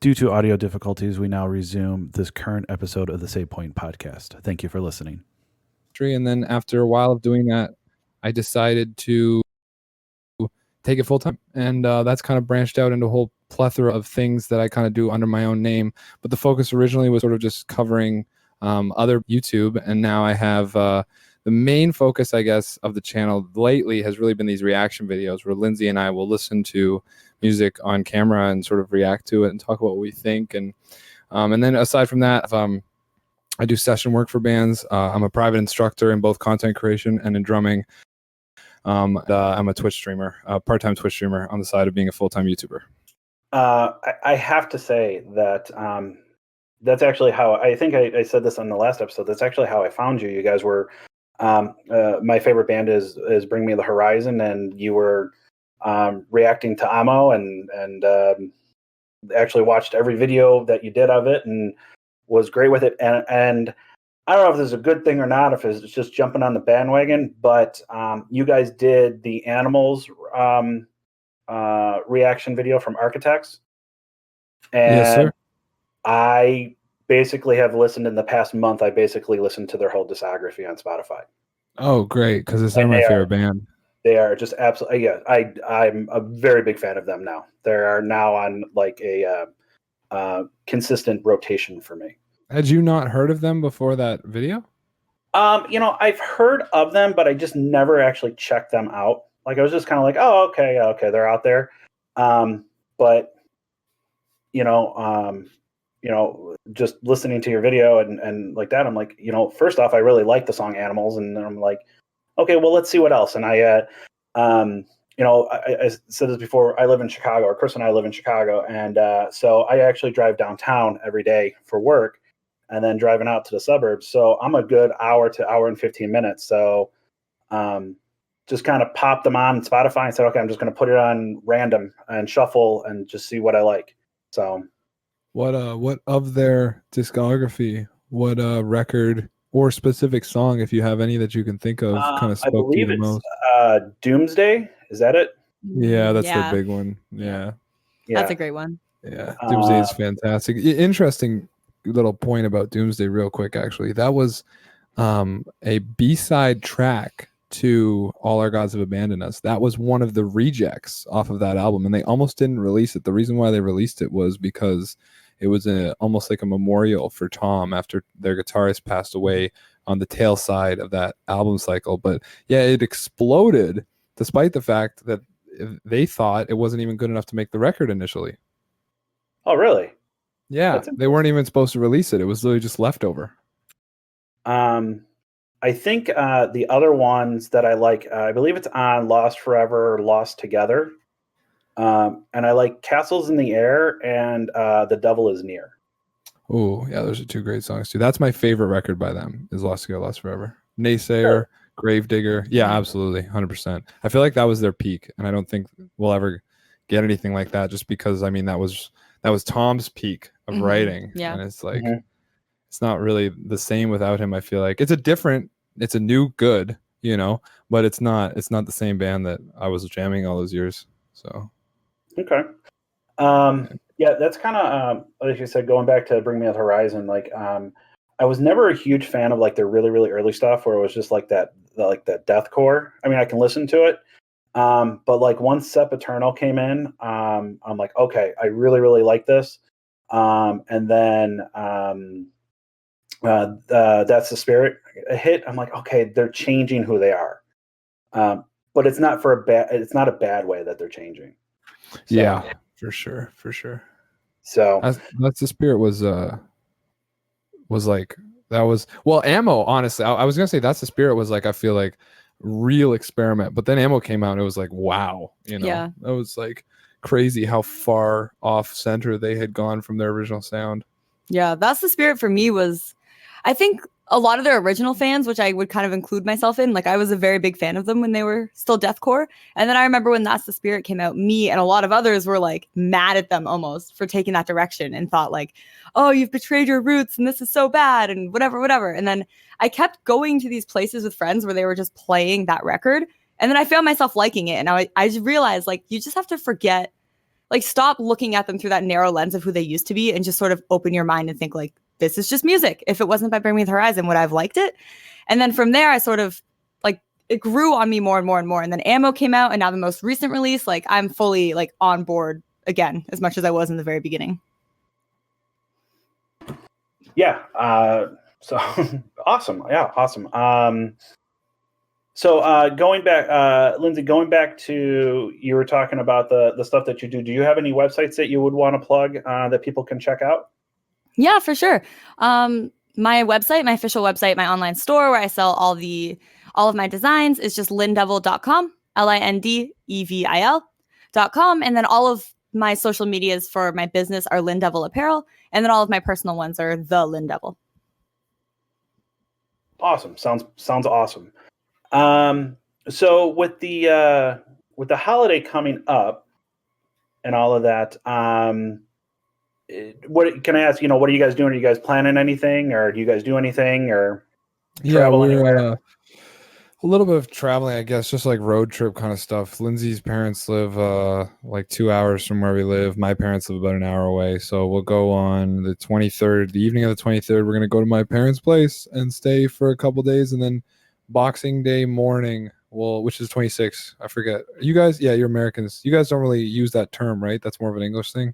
Due to audio difficulties, we now resume this current episode of the Save Point podcast. Thank you for listening. And then after a while of doing that, I decided to take it full time. And that's kind of branched out into a whole plethora of things that I kind of do under my own name. But the focus originally was sort of just covering other YouTube. And now I have the main focus, I guess, of the channel lately has really been these reaction videos where Lindsay and I will listen to music on camera and sort of react to it and talk about what we think. And then aside from that, I do session work for bands. I'm a private instructor in both content creation and in drumming. I'm a Twitch streamer, a part-time Twitch streamer on the side of being a full-time YouTuber. I have to say that that's actually how I think I said this on the last episode. That's actually how I found you. You guys were my favorite band is Bring Me the Horizon, and you were reacting to Amo and actually watched every video that you did of it and was great with it. And I don't know if this is a good thing or not, if it's just jumping on the bandwagon, but you guys did the Animals reaction video from Architects. And yes, sir. I basically have listened in the past month. I basically listened to their whole discography on Spotify. Oh, great. Because they're my favorite band. They are just absolutely, yeah. I'm a very big fan of them now. They are now on like a consistent rotation for me. Had you not heard of them before that video? I've heard of them, but I just never actually checked them out. Like I was just kind of like, oh, okay, they're out there. But just listening to your video and like that, I'm like, first off, I really like the song Animals, and then I'm like, okay, well, let's see what else. And I said this before, I live in Chicago, or Chris and I live in Chicago. And so I actually drive downtown every day for work and then driving out to the suburbs. So I'm a good hour to hour and 15 minutes. So just kind of popped them on Spotify and said, okay, I'm just going to put it on random and shuffle and just see what I like. So what of their discography, what record or specific song, if you have any that you can think of, kind of spoke to you the most? Doomsday. Is that it? Yeah, that's their big one. Yeah. That's a great one. Yeah, Doomsday is fantastic. Interesting little point about Doomsday real quick, actually. That was a B-side track to All Our Gods Have Abandoned Us. That was one of the rejects off of that album, and they almost didn't release it. The reason why they released it was because it was almost like a memorial for Tom after their guitarist passed away on the tail side of that album cycle. But yeah, it exploded despite the fact that they thought it wasn't even good enough to make the record initially. Oh, really? Yeah, they weren't even supposed to release it. It was literally just leftover. I think the other ones that I like, I believe it's on Lost Forever or Lost Together. And I like Castles in the Air and The Devil Is Near. Oh, yeah, those are two great songs too. That's my favorite record by them, is Lost Together, Lost Forever. Naysayer, sure. Gravedigger. Yeah, absolutely, 100%. I feel like that was their peak, and I don't think we'll ever get anything like that, just because, I mean, that was Tom's peak of writing. Yeah. And it's like, it's not really the same without him. I feel like it's a new good, but it's not the same band that I was jamming all those years. So. Okay. Yeah, that's kind of, like you said, going back to Bring Me the Horizon, like, I was never a huge fan of like their really, really early stuff where it was just like that deathcore. I mean, I can listen to it. But like once Sep Eternal came in, I'm like, okay, I really, really like this. And then That's the Spirit hit. I'm like, okay, they're changing who they are. But it's not it's not a bad way that they're changing. So, yeah, for sure. So That's the Spirit was like, that was, well, Ammo, honestly, I was gonna say That's the Spirit was like, I feel like real experiment, but then Ammo came out and it was like, wow, Yeah. It was like crazy how far off center they had gone from their original sound. Yeah, That's the Spirit for me was, I think a lot of their original fans, which I would kind of include myself in, like I was a very big fan of them when they were still deathcore. And then I remember when That's the Spirit came out, me and a lot of others were like mad at them almost for taking that direction and thought like, oh, you've betrayed your roots and this is so bad and whatever. And then I kept going to these places with friends where they were just playing that record. And then I found myself liking it. And I just realized like, you just have to forget like stop looking at them through that narrow lens of who they used to be and just sort of open your mind and think like, this is just music. If it wasn't by Bring Me the Horizon, would I have liked it? And then from there, I sort of like, it grew on me more and more and more. And then Ammo came out, and now the most recent release, like I'm fully like on board again, as much as I was in the very beginning. Yeah. So awesome. Yeah. Awesome. So going back, Lindsay, going back to, you were talking about the stuff that you do. Do you have any websites that you would want to plug that people can check out? Yeah, for sure. My website, my official website, my online store where I sell all of my designs is just lindevil.com, LINDEVIL.com. And then all of my social medias for my business are Lynn Devil Apparel. And then all of my personal ones are the Lynn Devil. Awesome. Sounds awesome. So with the holiday coming up and all of that, what can I ask? What are you guys doing? Are you guys planning anything, or do you guys do anything, or travel anywhere? A little bit of traveling, I guess, just like road trip kind of stuff. Lindsay's parents live like 2 hours from where we live. My parents live about an hour away. So we'll go on the 23rd, the evening of the 23rd. We're going to go to my parents' place and stay for a couple days. And then Boxing Day morning, which is 26th. I forget. You guys, yeah, you're Americans. You guys don't really use that term, right? That's more of an English thing.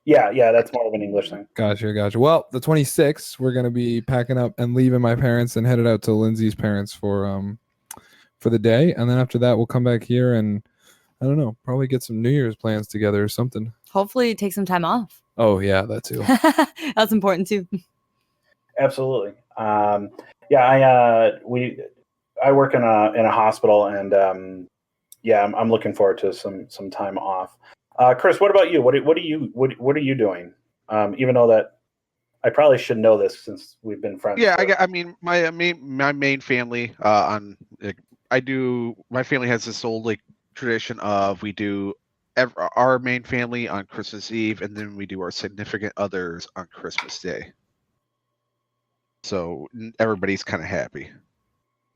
Yeah, that's more of an English thing. Gotcha. Well, the 26th, we're gonna be packing up and leaving my parents and headed out to Lindsay's parents for the day, and then after that, we'll come back here and I don't know, probably get some New Year's plans together or something. Hopefully, take some time off. Oh yeah, that too. That's important too. Absolutely. I work in a hospital, and I'm looking forward to some time off. Chris, what about you? What are you doing? Even though that I probably should know this since we've been friends. Yeah, I mean, my main family my family has this old like tradition of we do our main family on Christmas Eve, and then we do our significant others on Christmas Day. So everybody's kind of happy.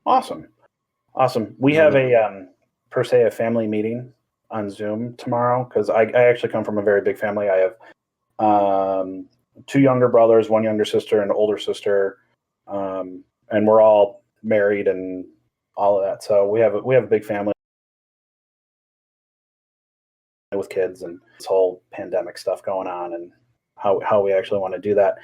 Awesome. We have a family meeting on Zoom tomorrow, because I actually come from a very big family. I have 2 younger brothers, 1 younger sister, and an older sister, and we're all married and all of that. So we have a big family with kids, and this whole pandemic stuff going on, and how we actually want to do that.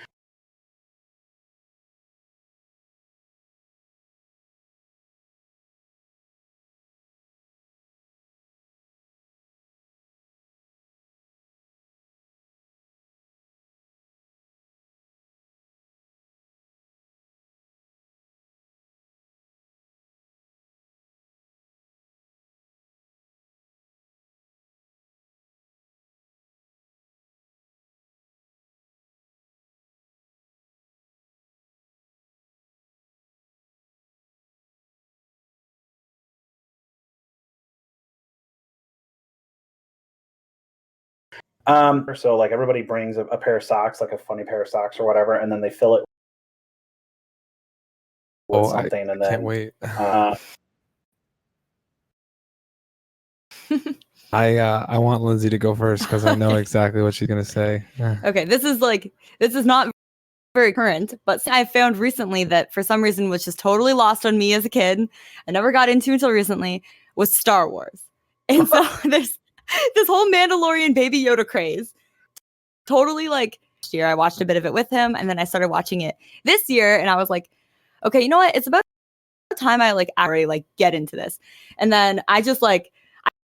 So like everybody brings a pair of socks, like a funny pair of socks or whatever, and then they fill it with something, and then can't wait. I want Lindsay to go first because I know exactly what she's gonna say. Okay, this is not very current, but I found recently that for some reason, which is totally lost on me as a kid, I never got into until recently, was Star Wars. And so there's this whole Mandalorian Baby Yoda craze. Totally like last year, I watched a bit of it with him, and then I started watching it this year, and I was like, okay, you know what? It's about time I actually get into this. And then I just fell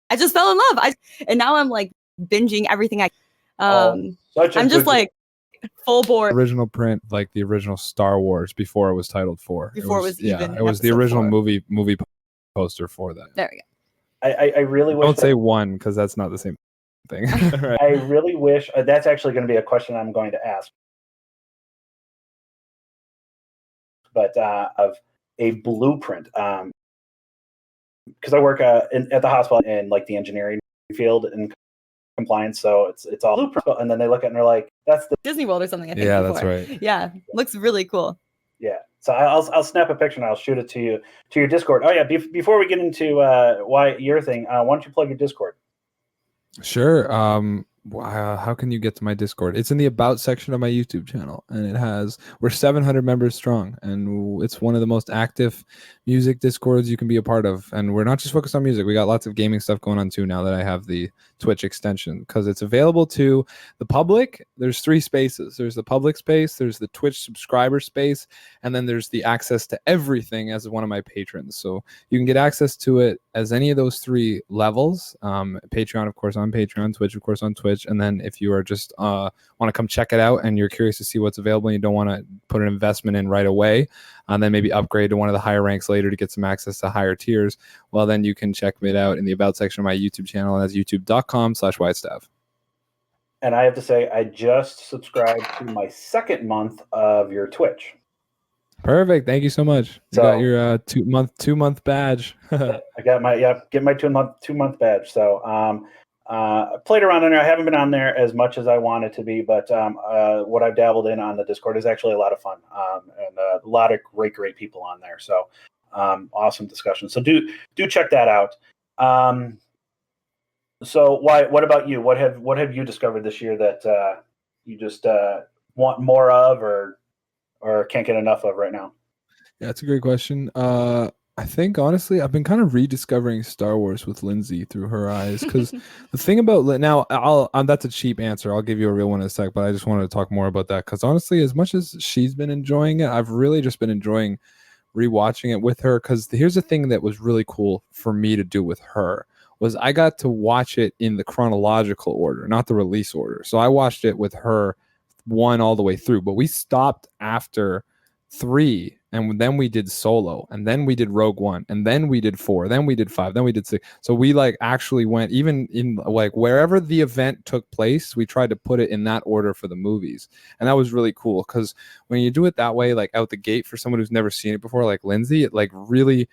in love. And now I'm like binging everything I'm just like full board. Original print, like the original Star Wars before it was titled 4. It was the original 4. movie poster for that. There we go. I really wish. Don't say 1 because that's not the same thing. Right. I really wish that's actually going to be a question I'm going to ask. But of a blueprint, because I work at the hospital in like the engineering field and compliance, so it's all blueprint. And then they look at it and they're like, "That's the Disney World or something." I think yeah, before. That's right. Yeah, looks really cool. Yeah, so I'll snap a picture and I'll shoot it to you to your Discord. Oh yeah, before we get into why your thing, why don't you plug your Discord? Sure. How can you get to my Discord? It's in the about section of my YouTube channel, and we're 700 members strong, and it's one of the most active music Discords you can be a part of. And we're not just focused on music; we got lots of gaming stuff going on too. Now that I have the Twitch extension, because it's available to the public. There's 3 spaces. There's the public space, there's the Twitch subscriber space, and then there's the access to everything as one of my patrons. So you can get access to it as any of those 3 levels. Patreon, of course, on Patreon, Twitch, of course, on Twitch. And then if you are just want to come check it out and you're curious to see what's available and you don't want to put an investment in right away, and then maybe upgrade to one of the higher ranks later to get some access to higher tiers, well, then you can check it out in the about section of my YouTube channel, and that's youtube.com/whitestaff. And I have to say, I just subscribed to my 2nd month of your Twitch. Perfect. Thank you so much. You So- got your 2-month badge. I got my get my 2-month badge. So I played around on there. I haven't been on there as much as I wanted to be, but what I've dabbled in on the Discord is actually a lot of fun, and a lot of great people on there. So awesome discussion. So do check that out. So what about you? What have you discovered this year that you just want more of, or can't get enough of right now? Yeah, that's a great question. I think honestly, I've been kind of rediscovering Star Wars with Lindsay through her eyes, because the thing about now, that's a cheap answer. I'll give you a real one in a sec, but I just wanted to talk more about that, because honestly, as much as she's been enjoying it, I've really just been enjoying rewatching it with her. Because here's the thing that was really cool for me to do with her was I got to watch it in the chronological order, not the release order. So I watched it with her 1 all the way through, but we stopped after 3, and then we did Solo, and then we did Rogue One, and then we did 4, then we did 5, then we did 6. So we actually went, even in wherever the event took place, we tried to put it in that order for the movies. And that was really cool, because when you do it that way, out the gate, for someone who's never seen it before, like Lindsay, it really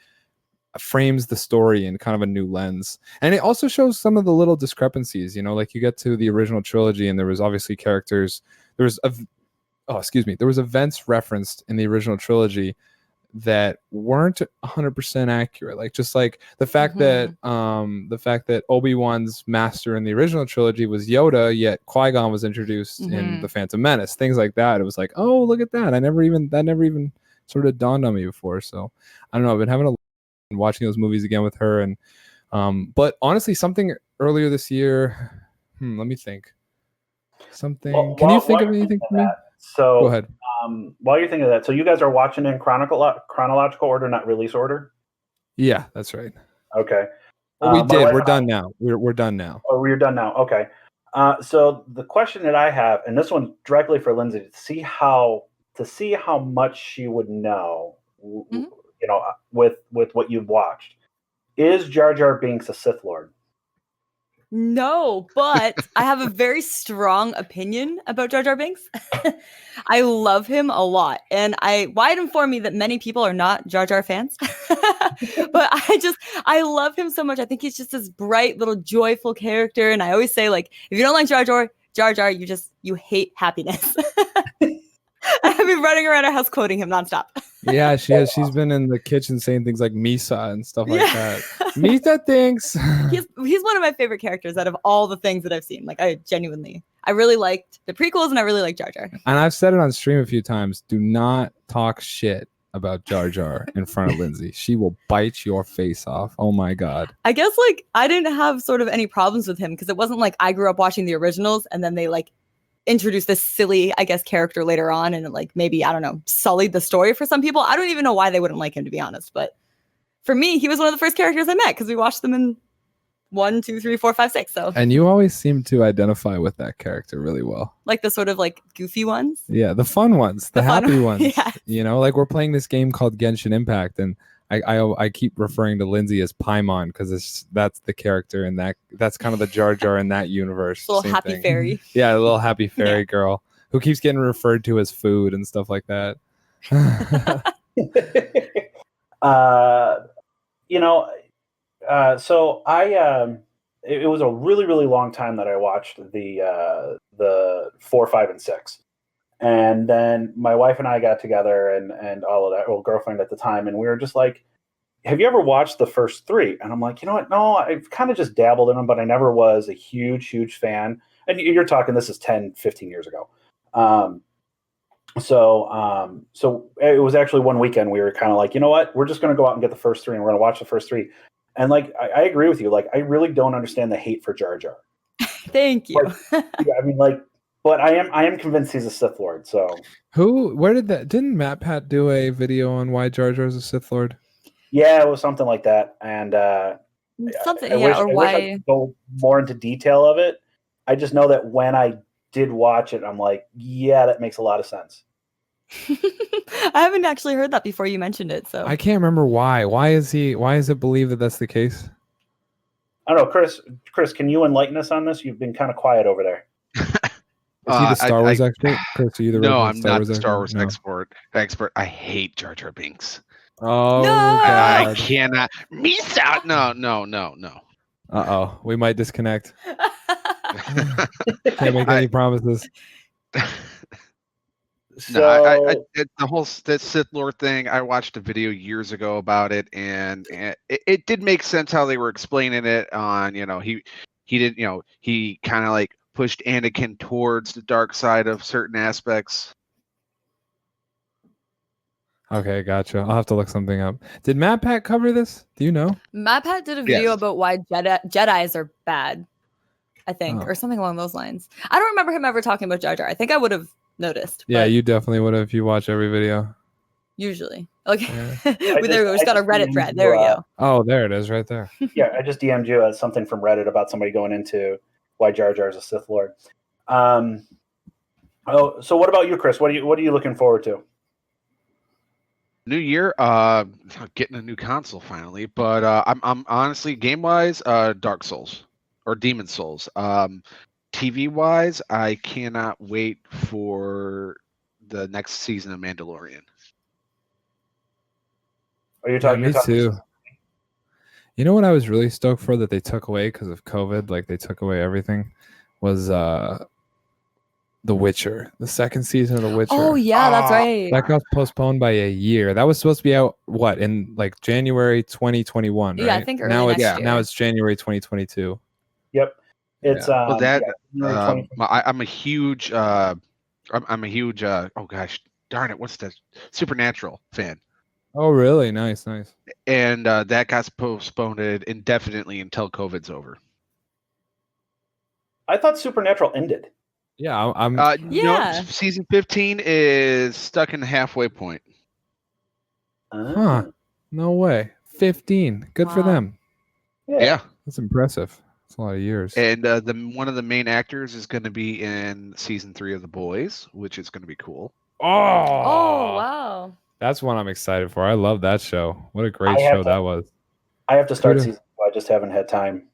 frames the story in kind of a new lens. And it also shows some of the little discrepancies, you get to the original trilogy, and there was obviously characters, there was events referenced in the original trilogy that weren't 100% accurate. The fact that Obi-Wan's master in the original trilogy was Yoda, yet Qui-Gon was introduced in The Phantom Menace. Things like that. It was like, oh, look at that. That never even sort of dawned on me before. So I don't know. I've been having watching those movies again with her, and but honestly, something earlier this year. Let me think. Something. Well, Can you think of anything for me? So go ahead. While you're thinking of that, so you guys are watching in chronological order, not release order? Yeah, that's right. Okay. Well, we did. We're done now. We're done now. Oh, we're done now. Okay. So the question that I have, and this one's directly for Lindsay, to see how much she would know, with what you've watched. Is Jar Jar Binks a Sith Lord? No, but I have a very strong opinion about Jar Jar Binks. I love him a lot. And Wyatt informed me that many people are not Jar Jar fans. But I love him so much. I think he's just this bright little joyful character. And I always say, if you don't like Jar Jar, you hate happiness. I've been running around our house quoting him nonstop. Yeah, she has. She's been in the kitchen saying things like Misa and stuff like that. Misa thinks. He's one of my favorite characters out of all the things that I've seen. I really liked the prequels, and I really like Jar Jar. And I've said it on stream a few times. Do not talk shit about Jar Jar in front of Lindsay. She will bite your face off. Oh my God. I guess I didn't have sort of any problems with him, because it wasn't like I grew up watching the originals and then they introduced this silly, I guess, character later on, and maybe, I don't know, sullied the story for some people. I don't even know why they wouldn't like him, to be honest. But for me, he was one of the first characters I met, because we watched them in 1, 2, 3, 4, 5, 6. So. And you always seem to identify with that character really well. The sort of goofy ones. Yeah, the fun ones, the happy ones. Yeah. We're playing this game called Genshin Impact, and I keep referring to Lindsay as Paimon, because that's the character, and that's kind of the Jar Jar in that universe. Little happy fairy. Yeah, a little happy fairy girl who keeps getting referred to as food and stuff like that. So it was a really, really long time that I watched the 4, 5, and 6. And then my wife and I got together, and all of that, girlfriend at the time, and we were just like, have you ever watched the first 3? And I'm like, you know what? No, I've kind of just dabbled in them, but I never was a huge fan. And you're talking, this is 10, 15 years ago. So it was actually one weekend we were kind of like, you know what? We're just going to go out and get the first 3 and we're going to watch the first 3. And like, I agree with you. Like, I really don't understand the hate for Jar Jar. Thank you. Like, yeah, I mean, like, but I am convinced he's a Sith Lord. So didn't Matt Pat do a video on why Jar Jar is a Sith Lord? yeah, it was something like that. And Something, I yeah, wish, or I why? could go more into detail of it. I just know that when I did watch it, I'm like, yeah, that makes a lot of sense. I haven't actually heard that before you mentioned it. So I can't remember why. Why is it believed that that's the case? I don't know, Chris, can you enlighten us on this? You've been kind of quiet over there. Is he the Star Wars expert? Chris, are you the No, resident I'm Star not Wars the Star Wars expert? expert. I hate Jar Jar Binks. Oh, No! I God. cannot. Misa. No. Uh-oh. We might disconnect. Can't make any promises. So The whole Sith Lord thing. I watched a video years ago about it, and it did make sense how they were explaining it. On he didn't he kind of like pushed Anakin towards the dark side of certain aspects. Okay, gotcha. I'll have to look something up. Did Matt Pat cover this? Do you know? Matt Pat did a video Yes. about why Jedis are bad, I think, or something along those lines. I don't remember him ever talking about Jar Jar. I think I would have noticed. Yeah, but you definitely would have if you watch every video. usually. Okay. Yeah. There we go. We just got a Reddit DM'd thread. There we you, go. Oh, there it is right there. yeah, I just DM'd you something from Reddit about somebody going into why Jar Jar is a Sith Lord. So what about you, Chris? What are you looking forward to? New year, getting a new console finally, but I'm honestly game wise, Dark Souls or Demon Souls. TV wise, I cannot wait for the next season of Mandalorian. Are you talking? Me too. You know what I was really stoked for that they took away because of COVID? Like they took away everything. Was The Witcher, the second season of The Witcher. Oh yeah, that's right. That got postponed by a year. That was supposed to be out in like January 2021, right? Yeah, I think early now next it's year. Now it's January 2022. Yep. It's Well, January 2020. I'm a huge I'm a huge oh gosh darn it, what's that, Supernatural fan. Oh really? Nice. And that got postponed indefinitely until COVID's over. I thought Supernatural ended. Yeah, I'm Yeah. No, season 15 is stuck in the halfway point. Huh. No way. 15. Good for Wow. them. Yeah. That's impressive. That's a lot of years. And one of the main actors is going to be in season 3 of The Boys, which is going to be cool. Oh wow. That's one I'm excited for. I love that show. What a great I have show to- that was. I have to start Kudos. season 2. I just haven't had time.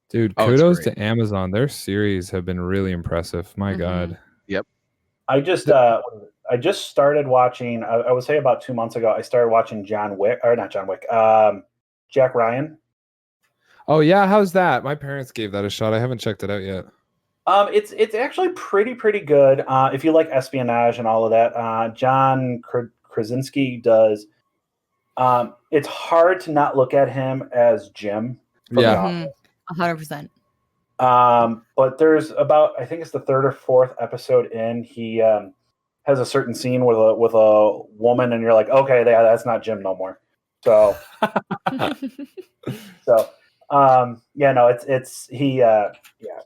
Dude, Oh, it's kudos great. to Amazon. Their series have been really impressive. My Mhm. God. I just started watching. I would say about 2 months ago. I started watching Jack Ryan. Oh yeah, how's that? My parents gave that a shot. I haven't checked it out yet. It's actually pretty good. If you like espionage and all of that, John Krasinski does. It's hard to not look at him as Jim. From The Yeah. Office. 100%. But there's about, I think it's the 3rd or 4th episode in, he has a certain scene with a woman, and you're like, okay, that's not Jim no more. So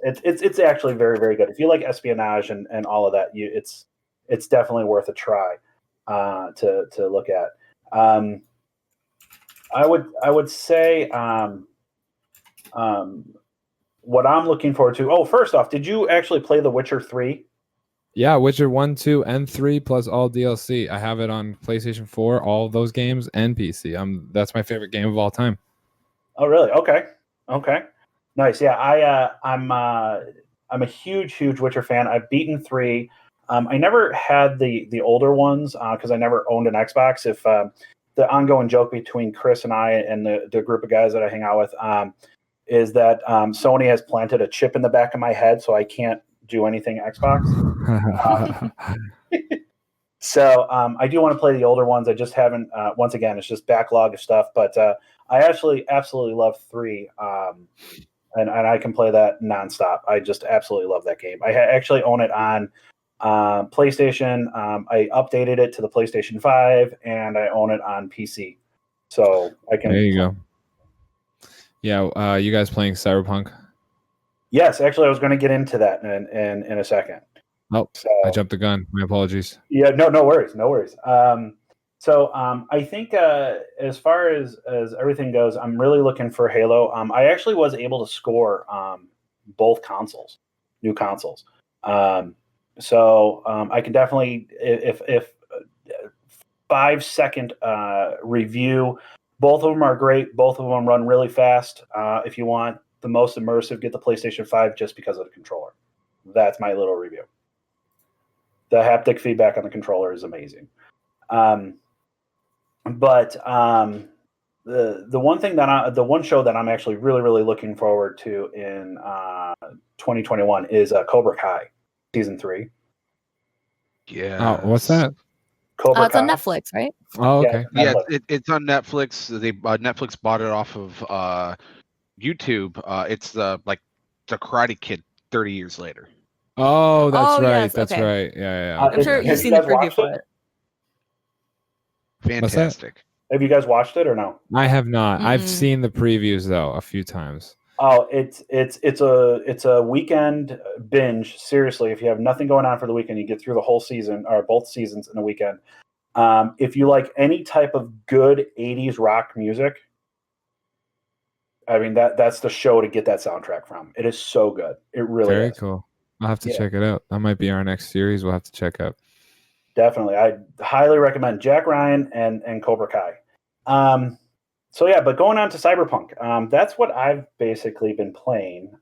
it's actually very good. If you like espionage and all of that, it's definitely worth a try to look at. I would say what I'm looking forward to. Oh, first off, did you actually play The Witcher 3? Yeah, Witcher 1, 2, and 3 plus all DLC. I have it on PlayStation 4, all of those games, and PC. That's my favorite game of all time. Oh, really? Okay. Nice. Yeah, I'm a huge Witcher fan. I've beaten 3. I never had the older ones because I never owned an Xbox. If the ongoing joke between Chris and I and the group of guys that I hang out with is that Sony has planted a chip in the back of my head, so I can't do anything Xbox. So I do want to play the older ones. I just haven't. Once again, it's just backlog of stuff. But I actually absolutely love 3, and I can play that nonstop. I just absolutely love that game. I actually own it on PlayStation. I updated it to the PlayStation 5, and I own it on PC. So I can. There you go. Yeah, you guys playing Cyberpunk? Yes, actually, I was going to get into that in a second. Oh, So, I jumped the gun. My apologies. yeah, no worries, no worries. So I think as far as everything goes, I'm really looking for Halo. I actually was able to score both consoles, new consoles. So I can definitely, if 5-second review, both of them are great. Both of them run really fast. If you want the most immersive, get the PlayStation 5 just because of the controller. That's my little review. The haptic feedback on the controller is amazing. But the one thing that the one show that I'm actually really looking forward to in 2021 is Cobra Kai season 3. Yeah. Oh, what's that? Cobra It's Kai. on Netflix, right? Oh, okay. Yeah, Netflix. it's on Netflix. They Netflix bought it off of YouTube. It's like the Karate Kid 30 years later. Oh, that's Oh, right. yes, That's okay. right. Yeah. I'm I'm sure Have you've you seen the guys preview watched for it? it. What's that? Fantastic. Have you guys watched it or no? I have not. I've Mm-mm. seen the previews though a few times. Oh, it's a weekend binge. Seriously, if you have nothing going on for the weekend, you get through the whole season or both seasons in a weekend. If you like any type of good 80s rock music, I mean that's the show to get that soundtrack from. It is so good. It really Very is. cool. I'll have to Yeah. check it out. That might be our next series. We'll have to check out. Definitely. I highly recommend Jack Ryan and Cobra Kai. So yeah, but going on to Cyberpunk, that's what I've basically been playing.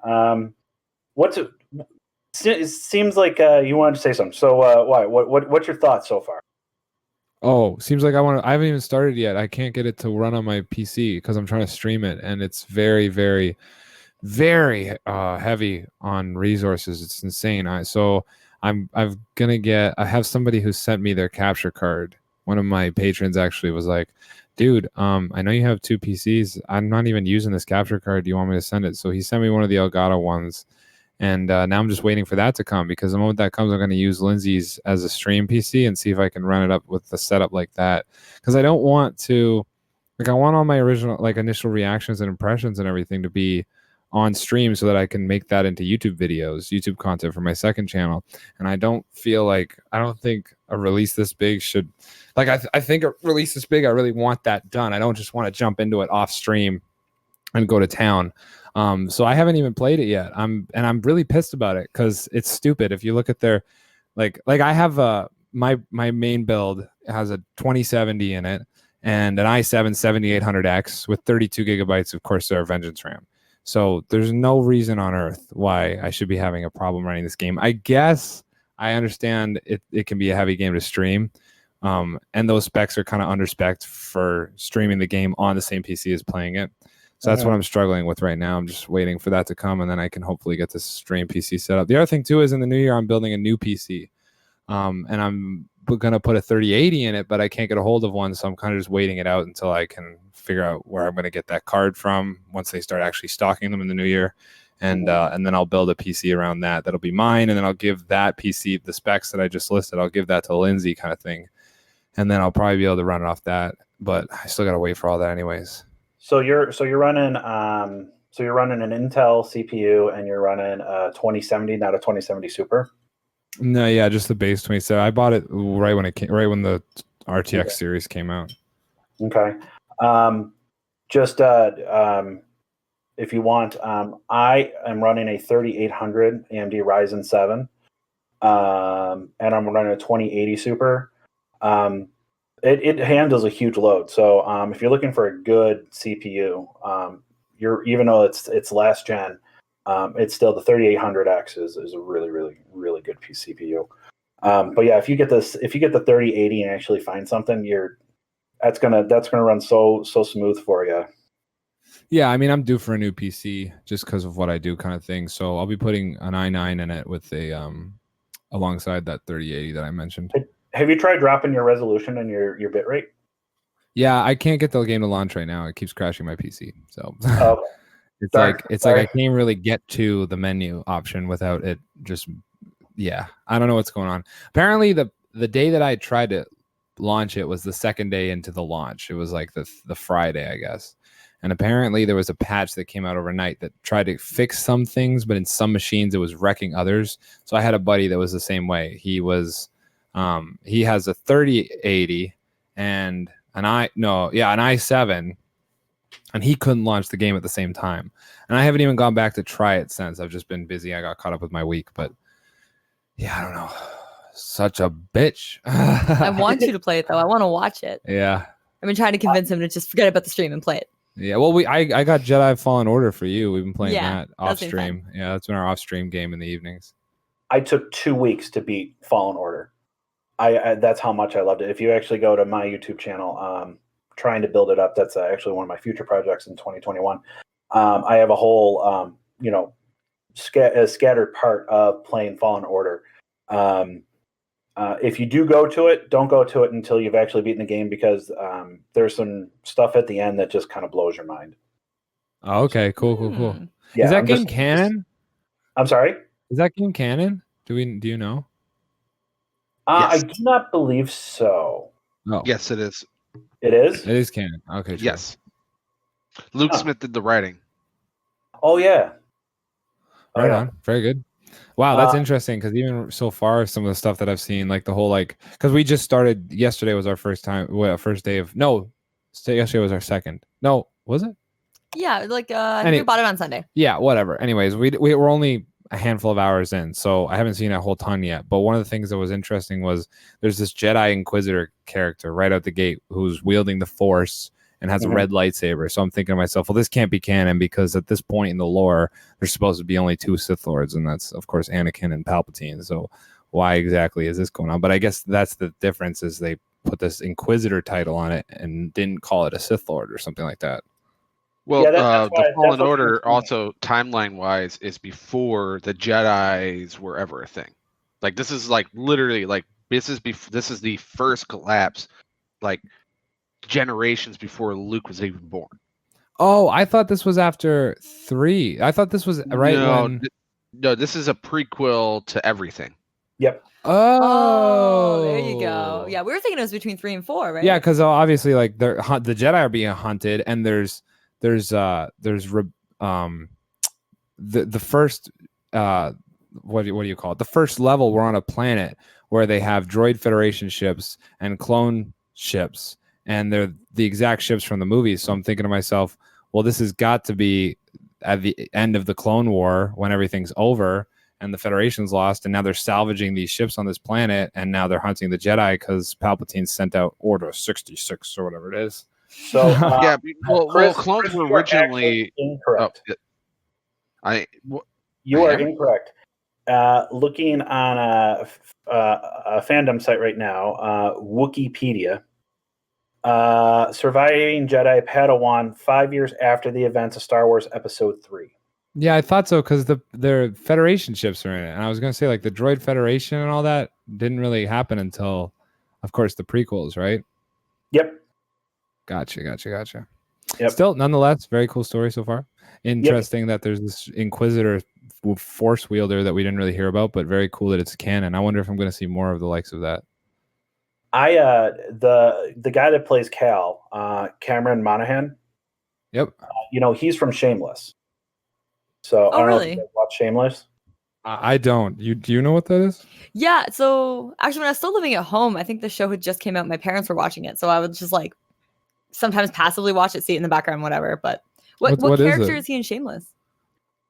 It seems like you wanted to say something. So why? What's your thoughts so far? Oh, seems like I haven't even started yet. I can't get it to run on my PC because I'm trying to stream it, and it's very, very, very heavy on resources. It's insane. I have somebody who sent me their capture card. One of my patrons actually was like, dude, I know you have 2 PCs. I'm not even using this capture card. Do you want me to send it? So he sent me one of the Elgato ones. And now I'm just waiting for that to come because the moment that comes, I'm going to use Lindsay's as a stream PC and see if I can run it up with the setup like that. Because I don't want to, I want all my original, initial reactions and impressions and everything to be on stream so that I can make that into YouTube videos, YouTube content for my second channel. And I don't think a release this big should, I think a release this big, I really want that done. I don't just want to jump into it off stream and go to town. So I haven't even played it yet. I'm really pissed about it because it's stupid. If you look at their, I have my main build has a 2070 in it and an i7 7800X with 32 gigabytes of Corsair Vengeance RAM. So there's no reason on earth why I should be having a problem running this game. I guess I understand it can be a heavy game to stream. And those specs are kind of underspec'd for streaming the game on the same PC as playing it. So that's what I'm struggling with right now. I'm just waiting for that to come, and then I can hopefully get this stream PC set up. The other thing, too, is in the new year, I'm building a new PC. And I'm going to put a 3080 in it, but I can't get a hold of one, so I'm kind of just waiting it out until I can figure out where I'm going to get that card from once they start actually stocking them in the new year. And then I'll build a PC around that. That'll be mine, and then I'll give that PC, the specs that I just listed, I'll give that to Lindsay kind of thing. And then I'll probably be able to run it off that, but I still got to wait for all that anyways. So you're running an Intel CPU and you're running a 2070, not a 2070 Super. No, yeah, just the base 27. I bought it right when the RTX series came out. Okay. If you want, I am running a 3800 AMD Ryzen 7, and I'm running a 2080 Super. It handles a huge load. So if you're looking for a good CPU, even though it's last gen, it's still the 3800X is a really good CPU. But yeah, if you get the 3080 and actually find something, that's gonna run so smooth for you. Yeah, I mean, I'm due for a new PC just because of what I do, kind of thing. So I'll be putting an i9 in it with a alongside that 3080 that I mentioned. Have you tried dropping your resolution and your bit rate? Yeah, I can't get the game to launch right now. It keeps crashing my PC. So Oh, it's Darn, like I sorry. can't really get to the menu option without it just I don't know what's going on. Apparently the day that I tried to launch it was the second day into the launch. It was like the Friday, I guess. And apparently there was a patch that came out overnight that tried to fix some things, but in some machines it was wrecking others. So I had a buddy that was the same way. He has a 3080 and an i7, and he couldn't launch the game at the same time. And I haven't even gone back to try it since. I've just been busy. I got caught up with my week, but yeah, I don't know. Such a bitch. I want you to play it though. I want to watch it. Yeah. I've been trying to convince him to just forget about the stream and play it. Yeah. Well, I got Jedi Fallen Order for you. We've been playing that off been stream. fun. Yeah, that's been our off stream game in the evenings. I took 2 weeks to beat Fallen Order. I that's how much I loved it. If you actually go to my YouTube channel, trying to build it up, that's actually one of my future projects in 2021. I have a whole, scattered part of playing Fallen Order. If you do go to it, don't go to it until you've actually beaten the game, because there's some stuff at the end that just kind of blows your mind. Oh, okay. Cool. Yeah, Is that game canon? I'm sorry? Is that game canon? Do you know? I Yes. do not believe so. No. Yes, it is. It is? It is canon. Okay. Sure. Yes. Luke Smith did the writing. Oh, yeah. Right on. Very good. Wow, that's Uh, interesting, because even so far, some of the stuff that I've seen, like the whole because we just started yesterday was our first day of yesterday was our second. No, was it? Yeah, I think we bought it on Sunday. Yeah, whatever. Anyways, we were only a handful of hours in, so I haven't seen a whole ton yet. But one of the things that was interesting was there's this Jedi Inquisitor character right out the gate who's wielding the Force and has a red lightsaber. So I'm thinking to myself, well, this can't be canon, because at this point in the lore, there's supposed to be only 2 Sith Lords, and that's, of course, Anakin and Palpatine. So why exactly is this going on? But I guess that's the difference, is they put this Inquisitor title on it and didn't call it a Sith Lord or something like that. Well, Yeah, that's why- the Fallen that's what Order confused me. also, timeline-wise, is before the Jedis were ever a thing. Like, this is like literally like this is the first collapse, like generations before Luke was even born. Oh, I thought this was after 3. I thought this was right when. No, this is a prequel to everything. Yep. Oh, there you go. Yeah, we were thinking it was between 3 and 4, right? Yeah, because obviously, like the Jedi are being hunted, and there's the first what do you call it? The first level, we're on a planet where they have droid Federation ships and clone ships, and they're the exact ships from the movies. So I'm thinking to myself, well, this has got to be at the end of the Clone War, when everything's over and the Federation's lost, and now they're salvaging these ships on this planet, and now they're hunting the Jedi because Palpatine sent out Order 66 or whatever it is. So Yeah, Chris, clones were you are originally actually incorrect. You I are am? incorrect. Looking on a fandom site right now, Wikipedia, surviving Jedi Padawan 5 years after the events of Star Wars Episode 3. Yeah, I thought so, because their Federation ships are in it, and I was gonna say, like, the Droid Federation and all that didn't really happen until, of course, the prequels, right? Yep. Gotcha. Yep. Still, nonetheless, very cool story so far. Interesting that there's this Inquisitor Force wielder that we didn't really hear about, but very cool that it's canon. I wonder if I'm going to see more of the likes of that. The guy that plays Cal, Cameron Monaghan. Yep. He's from Shameless. So I don't know if you guys watch Shameless. I don't. Do you know what that is? Yeah. So actually, when I was still living at home, I think the show had just came out. My parents were watching it, so I would just sometimes passively watch it, see it in the background, whatever. But what character is he in Shameless?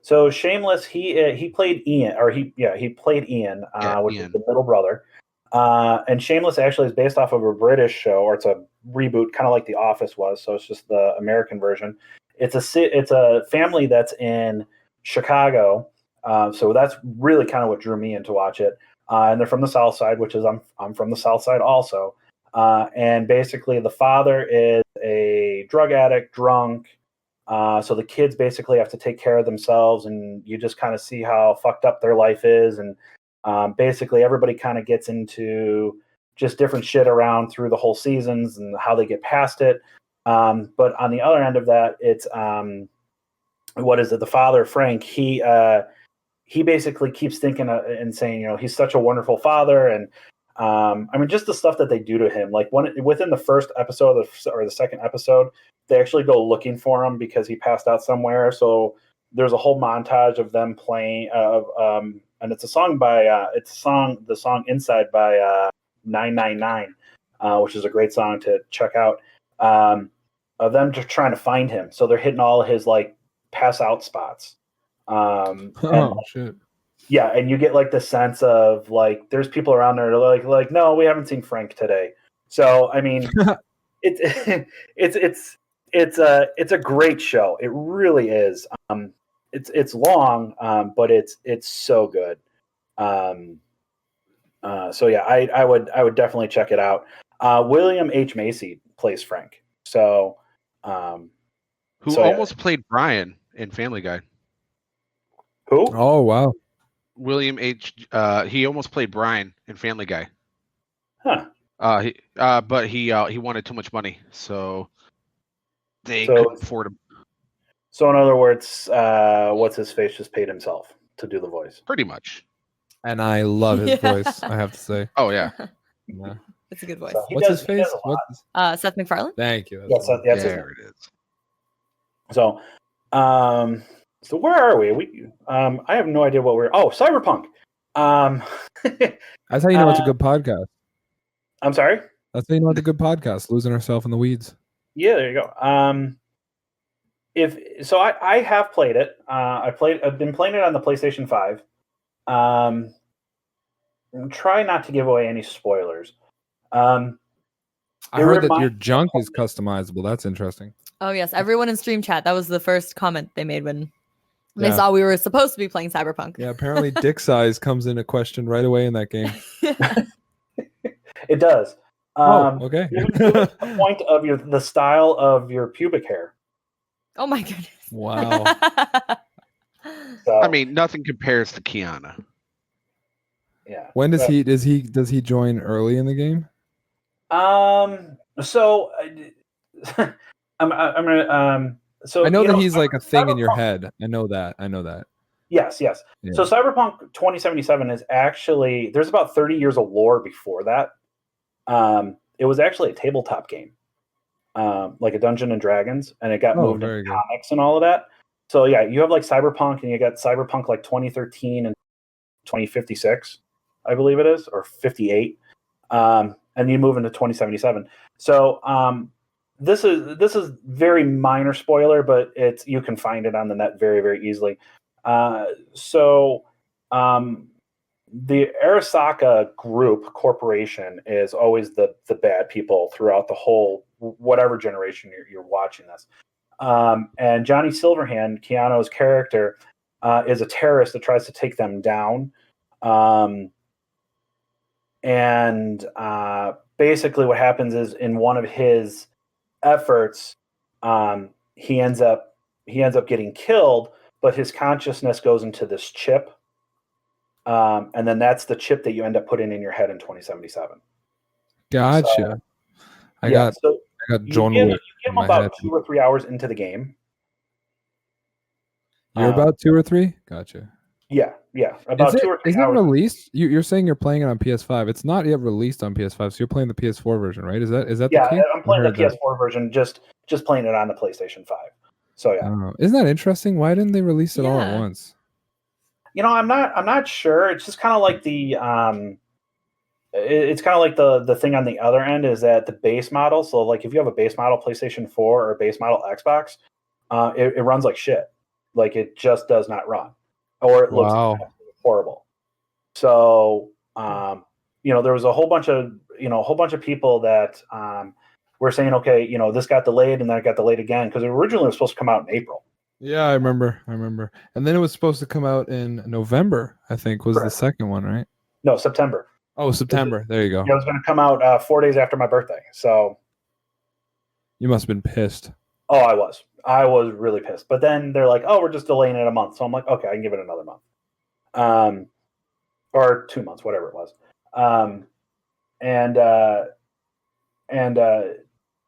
So Shameless, he played Ian, or he played Ian, which is the middle brother. And Shameless actually is based off of a British show, or it's a reboot, kind of like The Office was. So it's just the American version. It's a family that's in Chicago. So that's really kind of what drew me in to watch it. And they're from the South Side, which is I'm from the South Side also. And basically the father is a drug addict, drunk. So the kids basically have to take care of themselves, and you just kind of see how fucked up their life is. And basically everybody kind of gets into just different shit around through the whole seasons and how they get past it. But on the other end of that, it's what is it? The father, Frank. He basically keeps thinking and saying, you know, he's such a wonderful father, and I mean, just the stuff that they do to him. Like within the first episode or the second episode, they actually go looking for him because he passed out somewhere. So there's a whole montage of them playing and it's a song by the song Inside by 999, which is a great song to check out. Of them just trying to find him, so they're hitting all his like pass out spots. Shit. Yeah, and you get like the sense of like there's people around there like no, we haven't seen Frank today. So I mean, it's a great show. It really is. It's long, but it's so good. So yeah, I would definitely check it out. William H. Macy plays Frank. So Who so, yeah. almost played Brian in Family Guy. Who? Oh wow. William H. He almost played Brian in Family Guy. Huh. But he wanted too much money, so they So- couldn't afford him. So in other words, what's his face just paid himself to do the voice. Pretty much. And I love his Yeah. voice, I have to say. Oh yeah. Yeah. It's a good voice. So he What's does- his he face? does a lot. Seth MacFarlane. Thank you. Yes, That's that's his There name. it is. So, so where are we? I have no idea what we're. Oh, Cyberpunk. That's how you know it's a good podcast. I'm sorry. That's how you know it's a good podcast. Losing ourselves in the weeds. Yeah, there you go. If so, I have played it. I've been playing it on the PlayStation 5. Try not to give away any spoilers. I It heard that your reminds me junk of- is customizable. That's interesting. Oh yes, everyone in stream chat. That was the first comment they made when they Yeah. saw we were supposed to be playing Cyberpunk. Yeah, apparently dick size comes into question right away in that game. It does. Okay. Even to the point of the style of your pubic hair. Oh my goodness. Wow. So, I mean, nothing compares to Kiana. yeah. When does But, does he join early in the game? So, I'm gonna. So I know you that he's like a thing in your Cyberpunk- head. I know that. Yes. Yeah. So Cyberpunk 2077 is actually there's about 30 years of lore before that. It was actually a tabletop game, like a Dungeon and Dragons, and it got moved very into good. comics and all of that. So yeah, you have like Cyberpunk, and you got Cyberpunk like 2013 and 2056, I believe it is, or 58, and you move into 2077. So this is very minor spoiler, but you can find it on the net very very easily. The Arasaka group corporation is always the bad people throughout the whole whatever generation you're watching this. And Johnny Silverhand, Keanu's character, is a terrorist that tries to take them down. Basically, what happens is in one of his efforts, he ends up getting killed, but his consciousness goes into this chip. And then that's the chip that you end up putting in your head in 2077. Gotcha. So, I got John you Wick. get in my about head. 2 or 3 hours into the game. You're about 2 or 3? Gotcha. Yeah, about 2 or 3 is it hours. released? You're saying you're playing it on PS5. It's not yet released on PS5, so you're playing the PS4 version, right? Is that Yeah, the case? I'm playing the I heard that. PS4 version, just playing it on the PlayStation 5. So yeah, Isn't that interesting? Why didn't they release it all at Yeah. once? I'm not sure. It's just kind of like it's kind of like the thing on the other end is that the base model. So like if you have a base model PlayStation 4 or a base model Xbox, it runs like shit. Like it just does not run, or it looks Wow. absolutely horrible. So there was a whole bunch of people that were saying, okay, this got delayed and then it got delayed again because it originally was supposed to come out in April. Yeah, I remember. And then it was supposed to come out in November, I think, was the Correct. second one, right? No, September. Oh, September. There you go. It was going to come out 4 days after my birthday. So, You must have been pissed. oh, I was really pissed. But then they're like, oh, we're just delaying it a month. So I'm like, okay, I can give it another month, or 2 months, whatever it was. and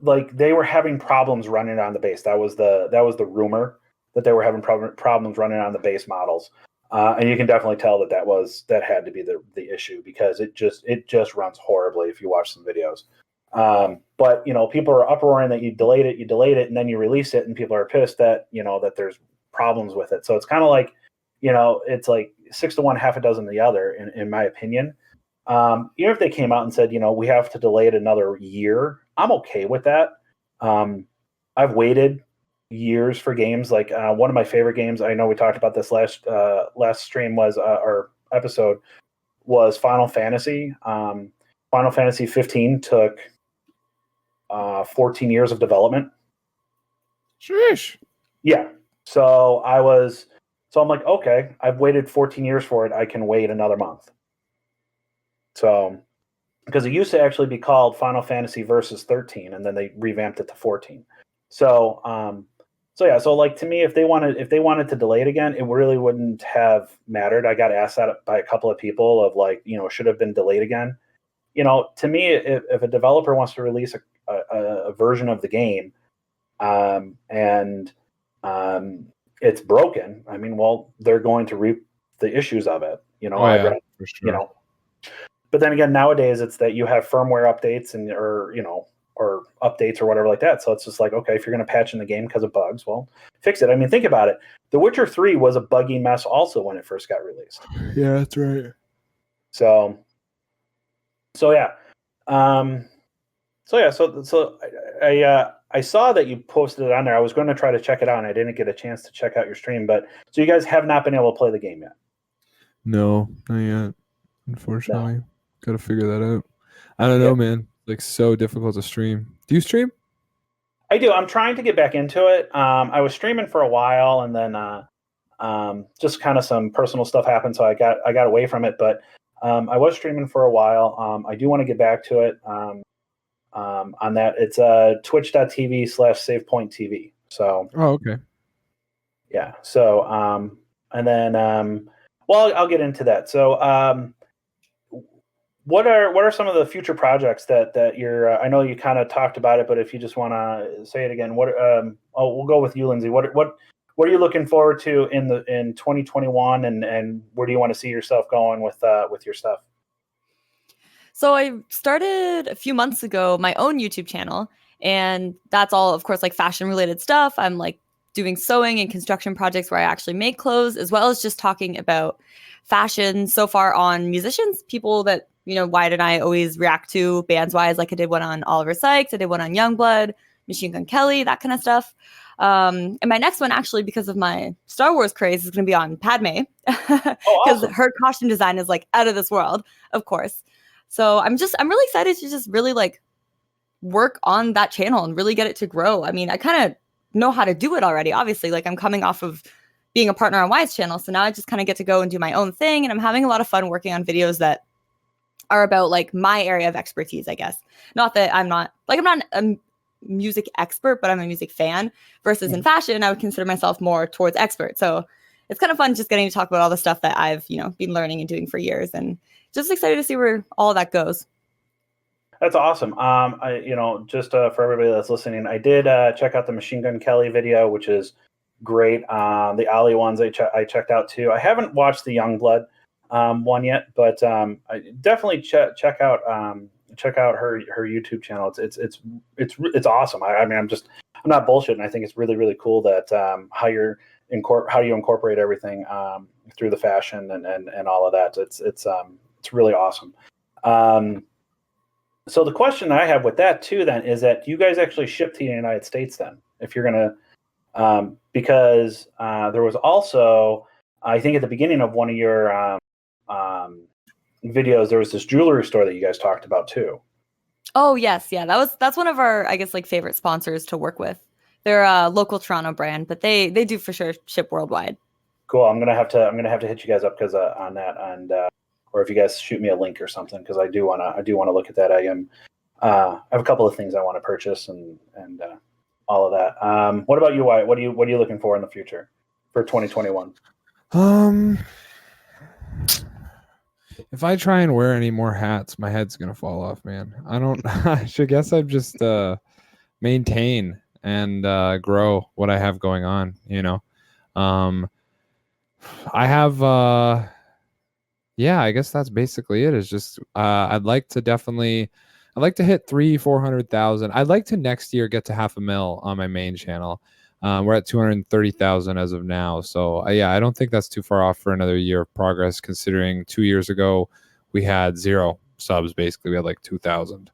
like they were having problems running on the base. That was the rumor, that they were having problems running on the base models. And you can definitely tell that had to be the issue, because it just runs horribly if you watch some videos. But people are uproaring that you delayed it, and then you release it, and people are pissed that that there's problems with it. So it's kind of like, it's like 6 to 1, half a dozen to the other, in my opinion. Even if they came out and said, we have to delay it another year, I'm okay with that. I've waited years for games. Like one of my favorite games, I know we talked about this last stream, was or episode, was Final Fantasy. Final Fantasy 15 took 14 years of development. Sheesh. Yeah. So I'm like, okay, I've waited 14 years for it. I can wait another month. So, because it used to actually be called Final Fantasy Versus 13, and then they revamped it to 14. So, yeah. So, like, to me, if they wanted to delay it again, it really wouldn't have mattered. I got asked that by a couple of people of like, should have been delayed again. To me, if a developer wants to release a version of the game, and it's broken, I mean, well, they're going to reap the issues of it. For sure. But then again, nowadays it's that you have firmware updates or updates or whatever like that. So it's just like, okay, if you're going to patch in the game because of bugs, well, fix it. I mean, think about it. The Witcher 3 was a buggy mess also when it first got released. Yeah, that's right. So yeah. So I saw that you posted it on there. I was going to try to check it out, and I didn't get a chance to check out your stream. But so you guys have not been able to play the game yet? No, not yet. Unfortunately, got to figure that out. I don't know, man. Like, so difficult to stream. Do you stream? I do. I'm trying to get back into it. I was streaming for a while, and then just kind of some personal stuff happened, so I got away from it. But I was streaming for a while. I do want to get back to it. On that, it's twitch.tv/SavePointTV. So. Oh, okay. Yeah. So and then well, I'll get into that. So what are some of the future projects that you're? I know you kind of talked about it, but if you just want to say it again, we'll go with you, Lindsay. What are you looking forward to in 2021, and where do you want to see yourself going with your stuff? So I started a few months ago my own YouTube channel, and that's all, of course, like fashion related stuff. I'm like doing sewing and construction projects where I actually make clothes, as well as just talking about fashion so far on musicians, people that, Wyatt and I always react to bands wise. Like I did one on Oliver Sykes, I did one on Youngblood, Machine Gun Kelly, that kind of stuff. And my next one, actually, because of my Star Wars craze, is going to be on Padme, because awesome. Her costume design is like out of this world, of course. So I'm really excited to just really like work on that channel and really get it to grow. I mean, I kind of know how to do it already. Obviously, like I'm coming off of being a partner on Wyatt's channel, so now I just kind of get to go and do my own thing, and I'm having a lot of fun working on videos that are about like my area of expertise, I guess. Not that I'm not a music expert, but I'm a music fan. Versus in fashion, I would consider myself more towards expert. So it's kind of fun just getting to talk about all the stuff that I've been learning and doing for years, and just excited to see where all that goes. That's awesome. Just for everybody that's listening, I did check out the Machine Gun Kelly video, which is great. The Ali ones I checked out too. I haven't watched the Youngblood one yet, but I definitely check out her YouTube channel. It's awesome. I mean, I'm not bullshitting. I think it's really, really cool that how you incorporate everything through the fashion and all of that. It's really awesome. So the question I have with that too, then, is that do you guys actually ship to the United States then? If you're gonna, because there was also, I think at the beginning of one of your videos, there was this jewelry store that you guys talked about too. Oh yes, yeah, that's one of our, I guess, like favorite sponsors to work with. They're a local Toronto brand, but they do for sure ship worldwide. Cool. I'm gonna have to hit you guys up because on that, and or if you guys shoot me a link or something, because I do want to look at that. I have a couple of things I want to purchase and all of that. What about you, Wyatt? What are you looking for in the future for 2021? If I try and wear any more hats, my head's gonna fall off, man. I don't. I should guess I'd just maintain and grow what I have going on. Um, I have. Yeah, I guess that's basically it. Is just I'd like to definitely. I'd like to hit 400,000. I'd like to next year get to 500,000 on my main channel. We're at 230,000 as of now. So yeah, I don't think that's too far off for another year of progress, considering 2 years ago we had 0 subs. Basically, we had like 2,000.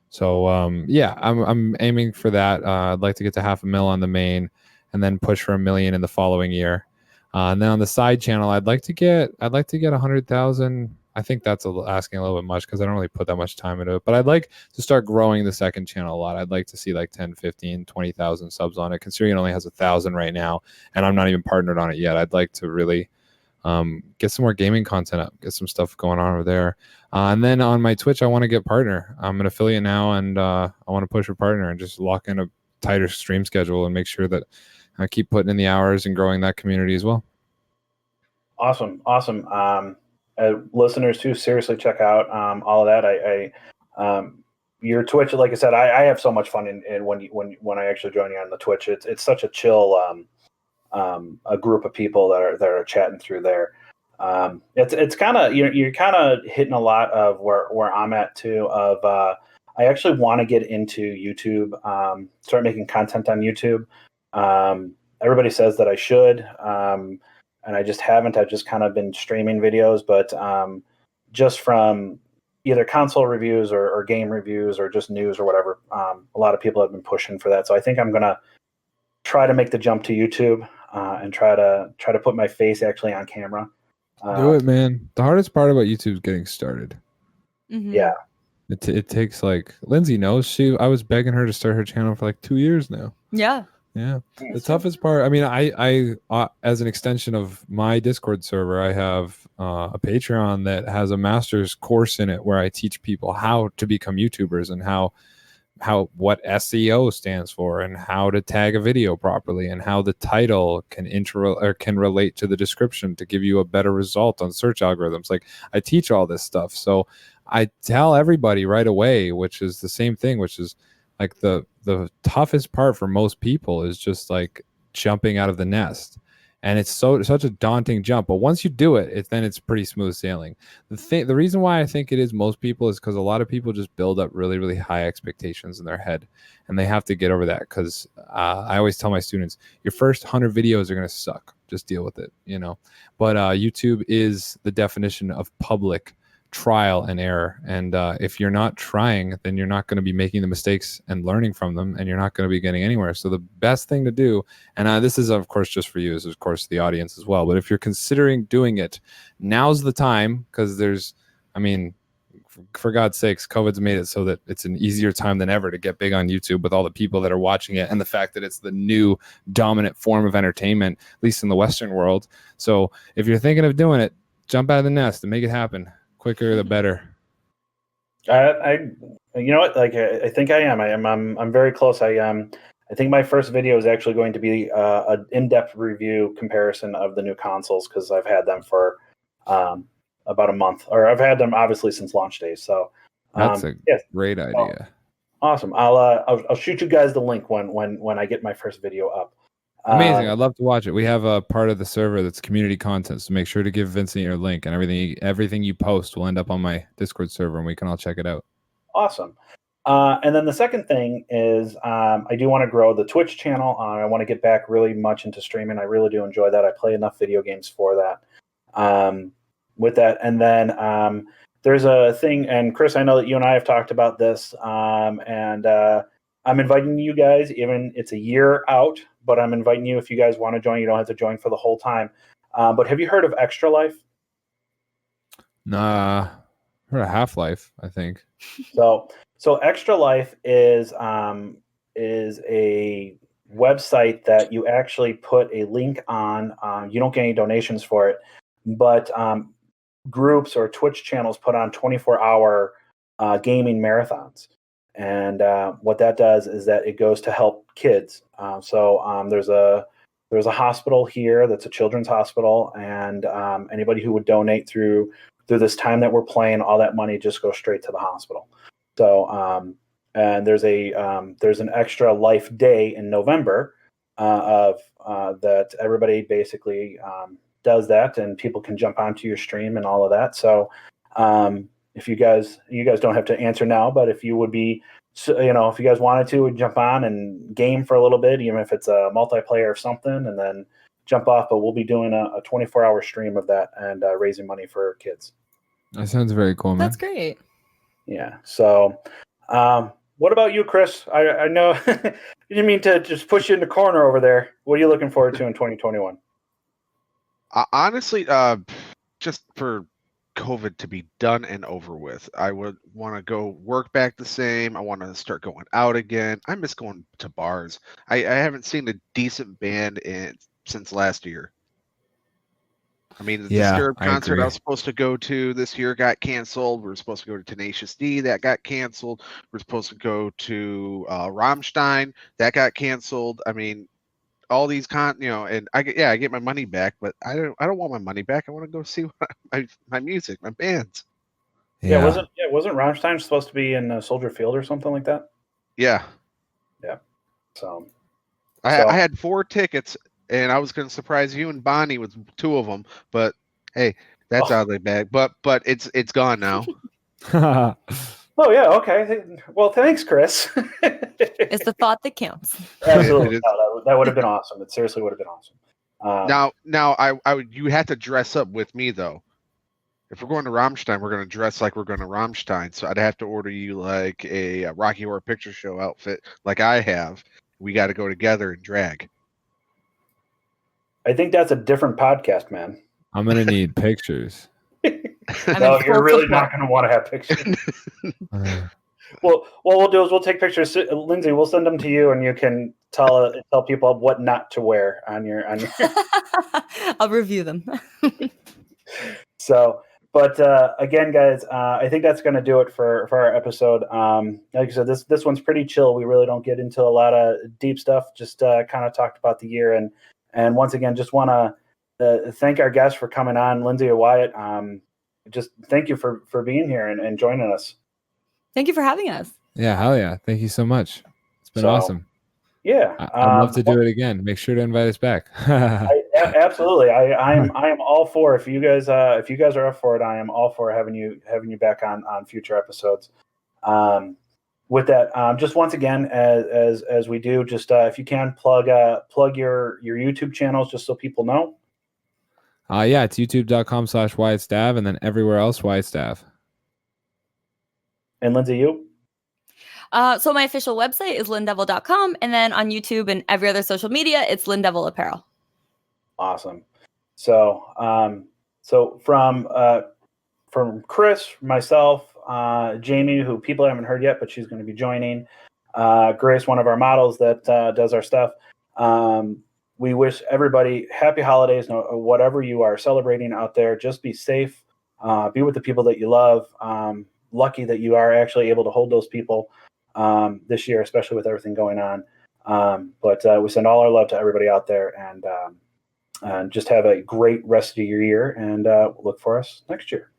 So yeah, I'm aiming for that. I'd like to get to 500,000 on the main, and then push for 1 million in the following year. And then on the side channel, I'd like to get 100,000. I think that's asking a little bit much because I don't really put that much time into it. But I'd like to start growing the second channel a lot. I'd like to see like 10, 15, 20,000 subs on it, considering it only has 1,000 right now, and I'm not even partnered on it yet. I'd like to really get some more gaming content up, get some stuff going on over there. And then on my Twitch, I want to get partner. I'm an affiliate now, and I want to push for partner and just lock in a tighter stream schedule and make sure that I keep putting in the hours and growing that community as well. Awesome. Listeners too, seriously check out all of that. Your Twitch, like I said, I have so much fun in when I actually join you on the Twitch. It's such a chill a group of people that are chatting through there. It's kind of you're kind of hitting a lot of where I'm at too. I actually want to get into YouTube, start making content on YouTube. Everybody says that I should. And I just haven't. I've just kind of been streaming videos, but just from either console reviews or game reviews or just news or whatever, a lot of people have been pushing for that. So I think I'm going to try to make the jump to YouTube and try to put my face actually on camera. Do it, man. The hardest part about YouTube is getting started. Mhm. Yeah. It takes like Lindsay knows. I was begging her to start her channel for like 2 years now. Yeah. Yeah. The toughest part, I mean, I as an extension of my Discord server, I have a Patreon that has a master's course in it where I teach people how to become YouTubers and what SEO stands for and how to tag a video properly and how the title can relate to the description to give you a better result on search algorithms. Like, I teach all this stuff. So I tell everybody right away, which is the same thing, which is like the toughest part for most people is just like jumping out of the nest. And it's such a daunting jump, but once you do it, then it's pretty smooth sailing. The reason why I think it is most people is because a lot of people just build up really, really high expectations in their head, and they have to get over that. Because I always tell my students, your first 100 videos are going to suck. Just deal with it, But YouTube is the definition of public trial and error, and if you're not trying, then you're not going to be making the mistakes and learning from them, and you're not going to be getting anywhere. So the best thing to do, and this is of course just for you, is of course the audience as well, but if you're considering doing it, now's the time, because for God's sakes, COVID's made it so that it's an easier time than ever to get big on YouTube with all the people that are watching it and the fact that it's the new dominant form of entertainment, at least in the Western world. So if you're thinking of doing it, jump out of the nest and make it happen. Quicker the better. You know what? Like, I think I am. I'm very close. I think my first video is actually going to be an in-depth review comparison of the new consoles, because I've had them for about a month, or I've had them obviously since launch days. So that's a great idea. Awesome. I'll shoot you guys the link when I get my first video up. Amazing. I'd love to watch it. We have a part of the server that's community content, so make sure to give Vincent your link, and everything you post will end up on my Discord server, and we can all check it out. Awesome. And then the second thing is I do want to grow the Twitch channel. I want to get back really much into streaming. I really do enjoy that. I play enough video games for that. With that, and then there's a thing, and Chris, I know that you and I have talked about this, and I'm inviting you guys, even it's a year out, but I'm inviting you if you guys want to join. You don't have to join for the whole time. But have you heard of Extra Life? Nah, heard of Half-Life, I think. So Extra Life is a website that you actually put a link on. You don't get any donations for it, but groups or Twitch channels put on 24-hour gaming marathons. And what that does is that it goes to help kids. There's a hospital here that's a children's hospital, and anybody who would donate through through this time that we're playing, all that money just goes straight to the hospital. So and there's an extra life day in November of that everybody basically does that, and people can jump onto your stream and all of that. So if you guys don't have to answer now, but if you would be, if you guys wanted to, would jump on and game for a little bit, even if it's a multiplayer or something, and then jump off. But we'll be doing a 24-hour stream of that and raising money for kids. That sounds very cool, man. That's great. Yeah. So, what about you, Chris? I know you didn't mean to just push you in the corner over there. What are you looking forward to in 2021? Honestly, just for COVID to be done and over with. I would want to go work back the same. I want to start going out again. I miss going to bars. I haven't seen a decent band since last year. I mean, the Disturbed concert I was supposed to go to this year got canceled. We were supposed to go to Tenacious D, that got canceled. We're supposed to go to Rammstein, that got canceled. I mean, all these and I get my money back, but I don't want my money back. I want to go see my music, my bands. Yeah, wasn't Rammstein supposed to be in Soldier Field or something like that? Yeah. So I had 4 tickets, and I was going to surprise you and Bonnie with 2 of them, but hey, that's out of the bag. But it's gone now. Oh yeah, okay. Well, thanks, Chris. It's the thought that counts. Absolutely, that would have been awesome. It seriously would have been awesome. Now, you have to dress up with me though. If we're going to Rammstein, we're going to dress like we're going to Rammstein. So I'd have to order you like a Rocky Horror Picture Show outfit, like I have. We got to go together and drag. I think that's a different podcast, man. I'm gonna need pictures. No, you're really not going to want to have pictures. Well, what we'll do is we'll take pictures. Lindsay, we'll send them to you, and you can tell people what not to wear on your. I'll review them. So, but again, guys, I think that's going to do it for our episode. Like I said, this one's pretty chill. We really don't get into a lot of deep stuff. Just kind of talked about the year, and once again, just want to thank our guests for coming on, Lindsay or Wyatt. Just thank you for being here and joining us. Thank you for having us. Yeah, hell yeah. Thank you so much. It's been awesome. Yeah. I'd love to do it again. Make sure to invite us back. Absolutely. I am all for, if you guys are up for it, I am all for having you back on future episodes. With that, just once again, as we do, just if you can plug your YouTube channels just so people know. Yeah, it's youtube.com/WyattStav, and then everywhere else WyattStav. And Lindsay, you? So my official website is lindevil.com, and then on YouTube and every other social media, it's Lindevil Apparel. Awesome. So, from Chris, myself, Jamie, who people haven't heard yet, but she's going to be joining. Grace, one of our models that does our stuff. We wish everybody happy holidays, whatever you are celebrating out there. Just be safe. Be with the people that you love. Lucky that you are actually able to hold those people this year, especially with everything going on. But we send all our love to everybody out there, and just have a great rest of your year, and look for us next year.